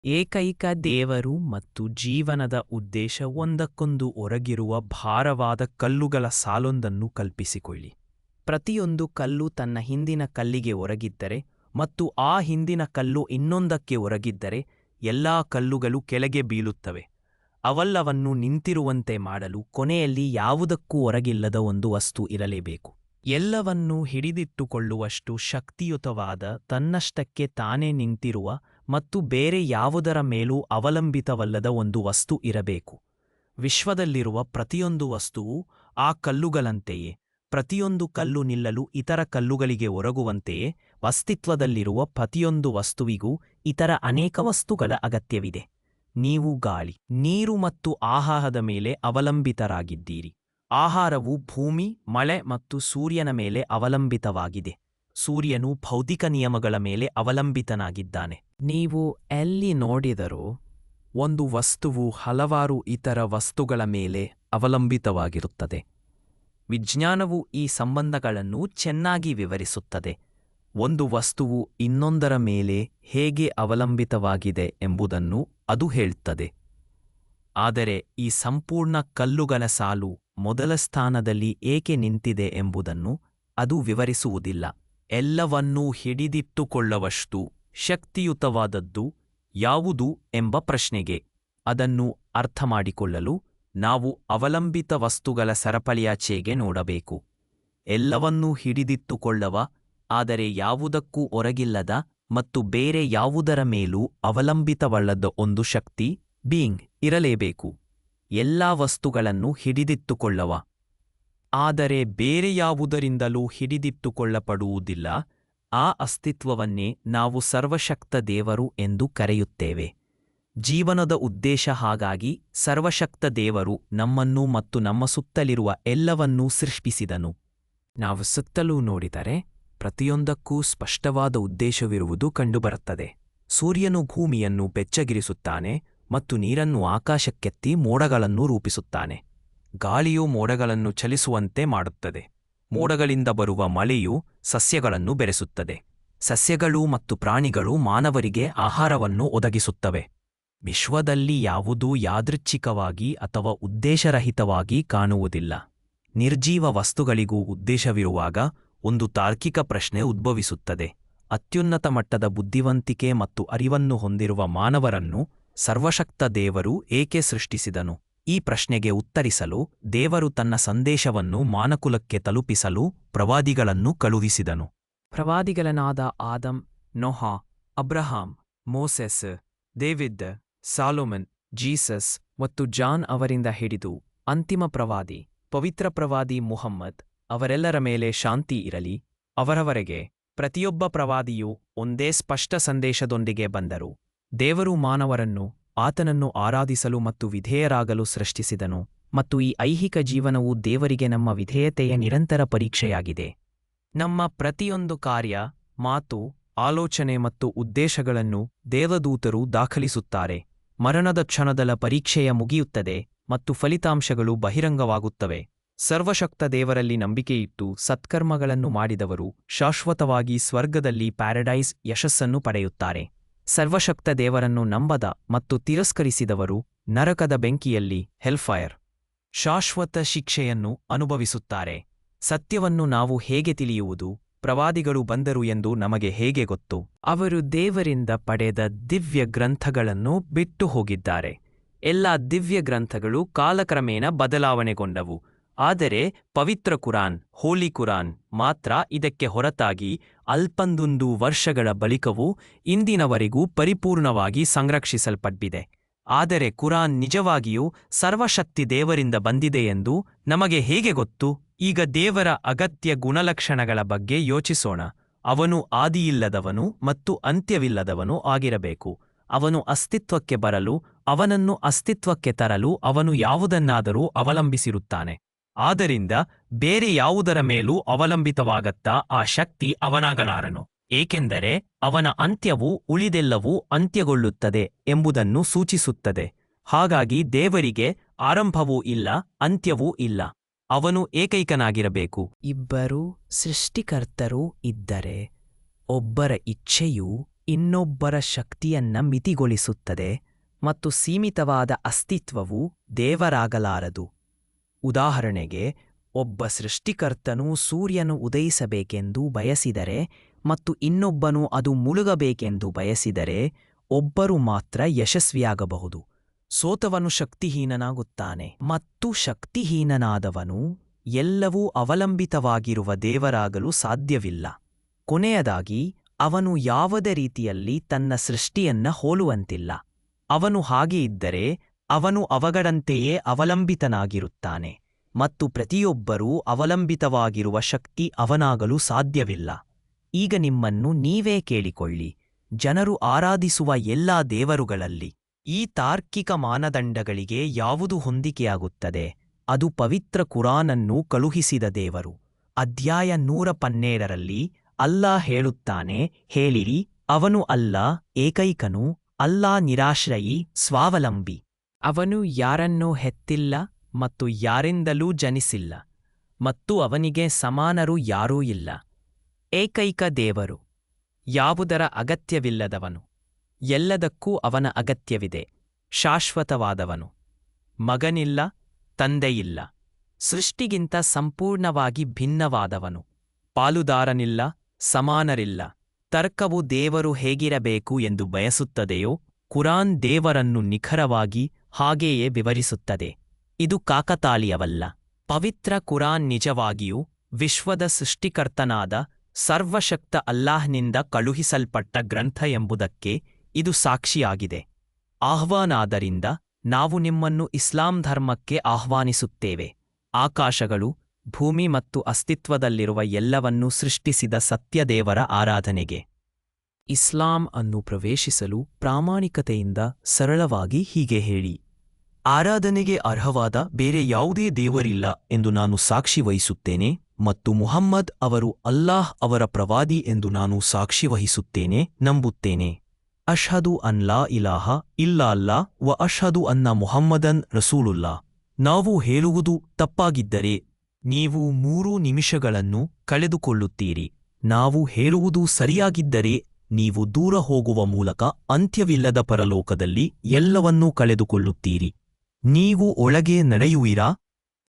ಏಕೈಕ ದೇವರು ಮತ್ತು ಜೀವನದ ಉದ್ದೇಶ ಒಂದಕ್ಕೊಂದು ಒರಗಿರುವ ಭಾರವಾದ ಕಲ್ಲುಗಳ ಸಾಲೊಂದನ್ನು ಕಲ್ಪಿಸಿಕೊಳ್ಳಿ. ಪ್ರತಿಯೊಂದು ಕಲ್ಲು ತನ್ನ ಹಿಂದಿನ ಕಲ್ಲಿಗೆ ಒರಗಿದ್ದರೆ ಮತ್ತು ಆ ಹಿಂದಿನ ಕಲ್ಲು ಇನ್ನೊಂದಕ್ಕೆ ಒರಗಿದ್ದರೆ ಎಲ್ಲಾ ಕಲ್ಲುಗಳು ಕೆಳಗೆ ಬೀಳುತ್ತವೆ. ಅವೆಲ್ಲವನ್ನೂ ನಿಂತಿರುವಂತೆ ಮಾಡಲು ಕೊನೆಯಲ್ಲಿ ಯಾವುದಕ್ಕೂ ಒರಗಿಲ್ಲದ ಒಂದು ವಸ್ತು ಇರಲೇಬೇಕು. ಎಲ್ಲವನ್ನೂ ಹಿಡಿದಿಟ್ಟುಕೊಳ್ಳುವಷ್ಟು ಶಕ್ತಿಯುತವಾದ, ತನ್ನಷ್ಟಕ್ಕೆ ತಾನೇ ನಿಂತಿರುವ ಮತ್ತು ಬೇರೆ ಯಾವುದರ ಮೇಲೂ ಅವಲಂಬಿತವಲ್ಲದ ಒಂದು ವಸ್ತು ಇರಬೇಕು. ವಿಶ್ವದಲ್ಲಿರುವ ಪ್ರತಿಯೊಂದು ವಸ್ತುವು ಆ ಕಲ್ಲುಗಳಂತೆಯೇ, ಪ್ರತಿಯೊಂದು ಕಲ್ಲು ನಿಲ್ಲಲು ಇತರ ಕಲ್ಲುಗಳಿಗೆ ಒರಗುವಂತೆಯೇ, ಅಸ್ತಿತ್ವದಲ್ಲಿರುವ ಪ್ರತಿಯೊಂದು ವಸ್ತುವಿಗೂ ಇತರ ಅನೇಕ ವಸ್ತುಗಳ ಅಗತ್ಯವಿದೆ. ನೀವು ಗಾಳಿ, ನೀರು ಮತ್ತು ಆಹಾರದ ಮೇಲೆ ಅವಲಂಬಿತರಾಗಿದ್ದೀರಿ. ಆಹಾರವು ಭೂಮಿ, ಮಳೆ ಮತ್ತು ಸೂರ್ಯನ ಮೇಲೆ ಅವಲಂಬಿತವಾಗಿದೆ. ಸೂರ್ಯನು ಭೌತಿಕ ನಿಯಮಗಳ ಮೇಲೆ ಅವಲಂಬಿತನಾಗಿದ್ದಾನೆ. ನೀವು ಎಲ್ಲಿ ನೋಡಿದರೂ ಒಂದು ವಸ್ತುವು ಹಲವಾರು ಇತರ ವಸ್ತುಗಳ ಮೇಲೆ ಅವಲಂಬಿತವಾಗಿರುತ್ತದೆ. ವಿಜ್ಞಾನವು ಈ ಸಂಬಂಧಗಳನ್ನು ಚೆನ್ನಾಗಿ ವಿವರಿಸುತ್ತದೆ. ಒಂದು ವಸ್ತುವು ಇನ್ನೊಂದರ ಮೇಲೆ ಹೇಗೆ ಅವಲಂಬಿತವಾಗಿದೆ ಎಂಬುದನ್ನು ಅದು ಹೇಳುತ್ತದೆ. ಆದರೆ ಈ ಸಂಪೂರ್ಣ ಕಲ್ಲುಗಳ ಸಾಲು ಮೊದಲ ಸ್ಥಾನದಲ್ಲಿ ಏಕೆ ನಿಂತಿದೆ ಎಂಬುದನ್ನು ಅದು ವಿವರಿಸುವುದಿಲ್ಲ. ಎಲ್ಲವನ್ನೂ ಹಿಡಿದಿಟ್ಟುಕೊಳ್ಳುವಷ್ಟು ಶಕ್ತಿಯುತವಾದದ್ದು ಯಾವುದು ಎಂಬ ಪ್ರಶ್ನೆಗೆ ಅದನ್ನು ಅರ್ಥಮಾಡಿಕೊಳ್ಳಲು ನಾವು ಅವಲಂಬಿತ ವಸ್ತುಗಳ ಸರಪಳಿಯಾಚೆಗೆ ನೋಡಬೇಕು. ಎಲ್ಲವನ್ನೂ ಹಿಡಿದಿಟ್ಟುಕೊಳ್ಳುವ, ಆದರೆ ಯಾವುದಕ್ಕೂ ಹೊರಗಿಲ್ಲದ ಮತ್ತು ಬೇರೆ ಯಾವುದರ ಮೇಲೂ ಅವಲಂಬಿತವಲ್ಲದ ಒಂದು ಶಕ್ತಿ, ಬೀಯಿಂಗ್, ಇರಲೇಬೇಕು. ಎಲ್ಲಾ ವಸ್ತುಗಳನ್ನು ಹಿಡಿದಿಟ್ಟುಕೊಳ್ಳುವ, ಆದರೆ ಬೇರೆ ಯಾವುದರಿಂದಲೂ ಹಿಡಿದಿಟ್ಟುಕೊಳ್ಳಲ್ಪಡುವುದಿಲ್ಲ. ಆ ಅಸ್ತಿತ್ವವನ್ನೇ ನಾವು ಸರ್ವಶಕ್ತ ದೇವರು ಎಂದು ಕರೆಯುತ್ತೇವೆ. ಜೀವನದ ಉದ್ದೇಶ ಹಾಗಾಗಿ ಸರ್ವಶಕ್ತ ದೇವರು ನಮ್ಮನ್ನು ಮತ್ತು ನಮ್ಮ ಸುತ್ತಲಿರುವ ಎಲ್ಲವನ್ನೂ ಸೃಷ್ಟಿಸಿದನು. ನಾವು ಸುತ್ತಲೂ ನೋಡಿದರೆ ಪ್ರತಿಯೊಂದಕ್ಕೂ ಸ್ಪಷ್ಟವಾದ ಉದ್ದೇಶವಿರುವುದು ಕಂಡುಬರುತ್ತದೆ. ಸೂರ್ಯನು ಭೂಮಿಯನ್ನು ಬೆಚ್ಚಗಿರಿಸುತ್ತಾನೆ ಮತ್ತು ನೀರನ್ನು ಆಕಾಶಕ್ಕೆತ್ತಿ ಮೋಡಗಳನ್ನು ರೂಪಿಸುತ್ತಾನೆ. ಗಾಳಿಯು ಮೋಡಗಳನ್ನು ಚಲಿಸುವಂತೆ ಮಾಡುತ್ತದೆ. ಮೋಡಗಳಿಂದ ಬರುವ ಮಳೆಯು ಸಸ್ಯಗಳನ್ನು ಬೆರೆಸುತ್ತದೆ. ಸಸ್ಯಗಳು ಮತ್ತು ಪ್ರಾಣಿಗಳು ಮಾನವರಿಗೆ ಆಹಾರವನ್ನು ಒದಗಿಸುತ್ತವೆ. ವಿಶ್ವದಲ್ಲಿ ಯಾವುದೂ ಯಾದೃಚ್ಛಿಕವಾಗಿ ಅಥವಾ ಉದ್ದೇಶರಹಿತವಾಗಿ ಕಾಣುವುದಿಲ್ಲ. ನಿರ್ಜೀವ ವಸ್ತುಗಳಿಗೂ ಉದ್ದೇಶವಿರುವಾಗ ಒಂದು ತಾರ್ಕಿಕ ಪ್ರಶ್ನೆ ಉದ್ಭವಿಸುತ್ತದೆ. ಅತ್ಯುನ್ನತ ಮಟ್ಟದ ಬುದ್ಧಿವಂತಿಕೆ ಮತ್ತು ಅರಿವನ್ನು ಹೊಂದಿರುವ ಮಾನವರನ್ನು ಸರ್ವಶಕ್ತ ದೇವರು ಏಕೆ ಸೃಷ್ಟಿಸಿದನು? ಈ ಪ್ರಶ್ನೆಗೆ ಉತ್ತರಿಸಲು ದೇವರು ತನ್ನ ಸಂದೇಶವನ್ನು ಮಾನಕುಲಕ್ಕೆ ತಲುಪಿಸಲು ಪ್ರವಾದಿಗಳನ್ನು ಕಳುಹಿಸಿದನು. ಪ್ರವಾದಿಗಳಾದ Adam, Noah, Abraham, Moses, David, Solomon, Jesus ಮತ್ತು ಜಾನ್ ಅವರಿಂದ ಹಿಡಿದು ಅಂತಿಮ ಪ್ರವಾದಿ, ಪವಿತ್ರ ಪ್ರವಾದಿ ಮುಹಮ್ಮದ್ ಅವರೆಲ್ಲರ ಮೇಲೆ ಶಾಂತಿ ಇರಲಿ ಅವರವರೆಗೆ ಪ್ರತಿಯೊಬ್ಬ ಪ್ರವಾದಿಯೂ ಒಂದೇ ಸ್ಪಷ್ಟ ಸಂದೇಶದೊಂದಿಗೆ ಬಂದರು. ದೇವರು ಮಾನವರನ್ನು ಆತನನ್ನು ಆರಾಧಿಸಲು ಮತ್ತು ವಿಧೇಯರಾಗಲು ಸೃಷ್ಟಿಸಿದನು ಮತ್ತು ಈ ಐಹಿಕ ಜೀವನವು ದೇವರಿಗೆ ನಮ್ಮ ವಿಧೇಯತೆಯ ನಿರಂತರ ಪರೀಕ್ಷೆಯಾಗಿದೆ. ನಮ್ಮ ಪ್ರತಿಯೊಂದು ಕಾರ್ಯ, ಮಾತು, ಆಲೋಚನೆ ಮತ್ತು ಉದ್ದೇಶಗಳನ್ನು ದೇವದೂತರು ದಾಖಲಿಸುತ್ತಾರೆ. ಮರಣದ ಕ್ಷಣದಲ್ಲ ಪರೀಕ್ಷೆಯ ಮುಗಿಯುತ್ತದೆ ಮತ್ತು ಫಲಿತಾಂಶಗಳು ಬಹಿರಂಗವಾಗುತ್ತವೆ. ಸರ್ವಶಕ್ತ ದೇವರಲ್ಲಿ ನಂಬಿಕೆಯಿಟ್ಟು ಸತ್ಕರ್ಮಗಳನ್ನು ಮಾಡಿದವರು ಶಾಶ್ವತವಾಗಿ ಸ್ವರ್ಗದಲ್ಲಿ ಪ್ಯಾರಡೈಸ್ ಯಶಸ್ಸನ್ನು ಪಡೆಯುತ್ತಾರೆ. ಸರ್ವಶಕ್ತ ದೇವರನ್ನು ನಂಬದ ಮತ್ತು ತಿರಸ್ಕರಿಸಿದವರು ನರಕದ ಬೆಂಕಿಯಲ್ಲಿ ಹೆಲ್ಫೈರ್ ಶಾಶ್ವತ ಶಿಕ್ಷೆಯನ್ನು ಅನುಭವಿಸುತ್ತಾರೆ. ಸತ್ಯವನ್ನು ನಾವು ಹೇಗೆ ತಿಳಿಯುವುದು? ಪ್ರವಾದಿಗಳು ಬಂದರು ಎಂದು ನಮಗೆ ಹೇಗೆ ಗೊತ್ತು? ಅವರು ದೇವರಿಂದ ಪಡೆದ ದಿವ್ಯ ಗ್ರಂಥಗಳನ್ನು ಬಿಟ್ಟು ಹೋಗಿದ್ದಾರೆ. ಎಲ್ಲ ದಿವ್ಯ ಗ್ರಂಥಗಳು ಕಾಲಕ್ರಮೇಣ ಬದಲಾವಣೆಗೊಂಡವು. ಆದರೆ ಪವಿತ್ರ ಕುರಾನ್, ಹೋಲಿ ಕುರಾನ್ ಮಾತ್ರ ಇದಕ್ಕೆ ಹೊರತಾಗಿ ಅಲ್ಪಂದೊಂದು ವರ್ಷಗಳ ಬಳಿಕವೂ ಇಂದಿನವರೆಗೂ ಪರಿಪೂರ್ಣವಾಗಿ ಸಂರಕ್ಷಿಸಲ್ಪಟ್ಟಿದೆ. ಆದರೆ ಕುರಾನ್ ನಿಜವಾಗಿಯೂ ಸರ್ವಶಕ್ತಿ ದೇವರಿಂದ ಬಂದಿದೆಯೆಂದು ನಮಗೆ ಹೇಗೆ ಗೊತ್ತು? ಈಗ ದೇವರ ಅಗತ್ಯ ಗುಣಲಕ್ಷಣಗಳ ಬಗ್ಗೆ ಯೋಚಿಸೋಣ. ಅವನು ಆದಿಯಿಲ್ಲದವನು ಮತ್ತು ಅಂತ್ಯವಿಲ್ಲದವನು ಆಗಿರಬೇಕು. ಅವನು ಅಸ್ತಿತ್ವಕ್ಕೆ ಬರಲು, ಅವನನ್ನು ಅಸ್ತಿತ್ವಕ್ಕೆ ತರಲು ಅವನು ಯಾವುದನ್ನಾದರೂ ಅವಲಂಬಿಸಿರುತ್ತಾನೆ. ಆದ್ದರಿಂದ ಬೇರೆ ಯಾವುದರ ಮೇಲೂ ಅವಲಂಬಿತವಾಗತ್ತಾ ಆ ಶಕ್ತಿ ಅವನಾಗಲಾರನು, ಏಕೆಂದರೆ ಅವನ ಅಂತ್ಯವು ಉಳಿದೆಲ್ಲವೂ ಅಂತ್ಯಗೊಳ್ಳುತ್ತದೆ ಎಂಬುದನ್ನು ಸೂಚಿಸುತ್ತದೆ. ಹಾಗಾಗಿ ದೇವರಿಗೆ ಆರಂಭವೂ ಇಲ್ಲ, ಅಂತ್ಯವೂ ಇಲ್ಲ. ಅವನು ಏಕೈಕನಾಗಿರಬೇಕು. ಇಬ್ಬರು ಸೃಷ್ಟಿಕರ್ತರೂ ಇದ್ದರೆ ಒಬ್ಬರ ಇಚ್ಛೆಯೂ ಇನ್ನೊಬ್ಬರ ಶಕ್ತಿಯನ್ನ ಮಿತಿಗೊಳಿಸುತ್ತದೆ ಮತ್ತು ಸೀಮಿತವಾದ ಅಸ್ತಿತ್ವವು ದೇವರಾಗಲಾರದು. ಉದಾಹರಣೆಗೆ, ಒಬ್ಬ ಸೃಷ್ಟಿಕರ್ತನು ಸೂರ್ಯನು ಉದಯಿಸಬೇಕೆಂದು ಬಯಸಿದರೆ ಮತ್ತು ಇನ್ನೊಬ್ಬನು ಅದು ಮುಳುಗಬೇಕೆಂದು ಬಯಸಿದರೆ ಒಬ್ಬರು ಮಾತ್ರ ಯಶಸ್ವಿಯಾಗಬಹುದು. ಸೋತವನು ಶಕ್ತಿಹೀನನಾಗುತ್ತಾನೆ ಮತ್ತು ಶಕ್ತಿಹೀನನಾದವನು ಎಲ್ಲವೂ ಅವಲಂಬಿತವಾಗಿರುವ ದೇವರಾಗಲು ಸಾಧ್ಯವಿಲ್ಲ. ಕೊನೆಯದಾಗಿ, ಅವನು ಯಾವುದೇ ರೀತಿಯಲ್ಲಿ ತನ್ನ ಸೃಷ್ಟಿಯನ್ನ ಹೋಲುವಂತಿಲ್ಲ. ಅವನು ಹಾಗೆ ಇದ್ದರೆ ಅವನು ಅವುಗಳಂತೆಯೇ ಅವಲಂಬಿತನಾಗಿರುತ್ತಾನೆ ಮತ್ತು ಪ್ರತಿಯೊಬ್ಬರೂ ಅವಲಂಬಿತವಾಗಿರುವ ಶಕ್ತಿ ಅವನಾಗಲು ಸಾಧ್ಯವಿಲ್ಲ. ಈಗ ನಿಮ್ಮನ್ನು ನೀವೇ ಕೇಳಿಕೊಳ್ಳಿ, ಜನರು ಆರಾಧಿಸುವ ಎಲ್ಲಾ ದೇವರುಗಳಲ್ಲಿ ಈ ತಾರ್ಕಿಕ ಮಾನದಂಡಗಳಿಗೆ ಯಾವುದು ಹೊಂದಿಕೆಯಾಗುತ್ತದೆ? ಅದು ಪವಿತ್ರ ಕುರಾನನ್ನು ಕಳುಹಿಸಿದ ದೇವರು. ಅಧ್ಯಾಯ 112ರಲ್ಲಿ ಅಲ್ಲಾಹ್ ಹೇಳುತ್ತಾನೆ, ಹೇಳಿರಿ, ಅವನು ಅಲ್ಲಾಹ್ ಏಕೈಕನು, ಅಲ್ಲಾಹ್ ನಿರಾಶ್ರಯಿ, ಸ್ವಾವಲಂಬಿ. ಅವನು ಯಾರನ್ನೂ ಹೆತ್ತಿಲ್ಲ ಮತ್ತು ಯಾರಿಂದಲೂ ಜನಿಸಿಲ್ಲ ಮತ್ತು ಅವನಿಗೆ ಸಮಾನರು ಯಾರೂ ಇಲ್ಲ. ಏಕೈಕ ದೇವರು, ಯಾವುದರ ಅಗತ್ಯವಿಲ್ಲದವನು, ಎಲ್ಲದಕ್ಕೂ ಅವನ ಅಗತ್ಯವಿದೆ, ಶಾಶ್ವತವಾದವನು, ಮಗನಿಲ್ಲ, ತಂದೆಯಿಲ್ಲ, ಸೃಷ್ಟಿಗಿಂತ ಸಂಪೂರ್ಣವಾಗಿ ಭಿನ್ನವಾದವನು, ಪಾಲುದಾರನಿಲ್ಲ, ಸಮಾನರಿಲ್ಲ. ತರ್ಕವು ದೇವರು ಹೇಗಿರಬೇಕು ಎಂದು ಬಯಸುತ್ತದೆಯೋ ಕುರಾನ್ ದೇವರನ್ನು ನಿಖರವಾಗಿ ಹಾಗೆಯೇ ವಿವರಿಸುತ್ತದೆ. ಇದು ಕಾಕತಾಳೀಯವಲ್ಲ. ಪವಿತ್ರ ಕುರಾನ್ ನಿಜವಾಗಿಯೂ ವಿಶ್ವದ ಸೃಷ್ಟಿಕರ್ತನಾದ ಸರ್ವಶಕ್ತ ಅಲ್ಲಾಹ್ನಿಂದ ಕಳುಹಿಸಲ್ಪಟ್ಟ ಗ್ರಂಥ ಎಂಬುದಕ್ಕೆ ಇದು ಸಾಕ್ಷಿಯಾಗಿದೆ. ಆಹ್ವಾನಾದರಿಂದ ನಾವು ನಿಮ್ಮನ್ನು ಇಸ್ಲಾಂ ಧರ್ಮಕ್ಕೆ ಆಹ್ವಾನಿಸುತ್ತೇವೆ. ಆಕಾಶಗಳು, ಭೂಮಿ ಮತ್ತು ಅಸ್ತಿತ್ವದಲ್ಲಿರುವ ಎಲ್ಲವನ್ನೂ ಸೃಷ್ಟಿಸಿದ ಸತ್ಯದೇವರ ಆರಾಧನೆಗೆ. ಇಸ್ಲಾಂ ಅನ್ನು ಪ್ರವೇಶಿಸಲು ಪ್ರಾಮಾಣಿಕತೆಯಿಂದ ಸರಳವಾಗಿ ಹೀಗೆ ಹೇಳಿ: ಆರಾಧನೆಗೆ ಅರ್ಹವಾದ ಬೇರೆ ಯಾವುದೇ ದೇವರಿಲ್ಲ ಎಂದು ನಾನು ಸಾಕ್ಷಿ ವಹಿಸುತ್ತೇನೆ ಮತ್ತು ಮುಹಮ್ಮದ್ ಅವರು ಅಲ್ಲಾಹ್ ಅವರ ಪ್ರವಾದಿ ಎಂದು ನಾನು ಸಾಕ್ಷಿ ವಹಿಸುತ್ತೇನೆ, ನಂಬುತ್ತೇನೆ. ಅಶ್ಹದು ಅನ್ ಲಾ ಇಲಾಹ ಇಲ್ಲಾ ವ ಅಶ್ಹದು ಅನ್ನ ಮುಹಮ್ಮದನ್ ರಸೂಲುಲ್ಲಾ. ನಾವು ಹೇಳುವುದು ತಪ್ಪಾಗಿದ್ದರೆ ನೀವು 3 ನಿಮಿಷಗಳನ್ನು ಕಳೆದುಕೊಳ್ಳುತ್ತೀರಿ. ನಾವು ಹೇಳುವುದು ಸರಿಯಾಗಿದ್ದರೆ ನೀವು ದೂರ ಹೋಗುವ ಮೂಲಕ ಅಂತ್ಯವಿಲ್ಲದ ಪರಲೋಕದಲ್ಲಿ ಎಲ್ಲವನ್ನೂ ಕಳೆದುಕೊಳ್ಳುತ್ತೀರಿ. ನೀವು ಒಳಗೆ ನಡೆಯುವಿರಾ?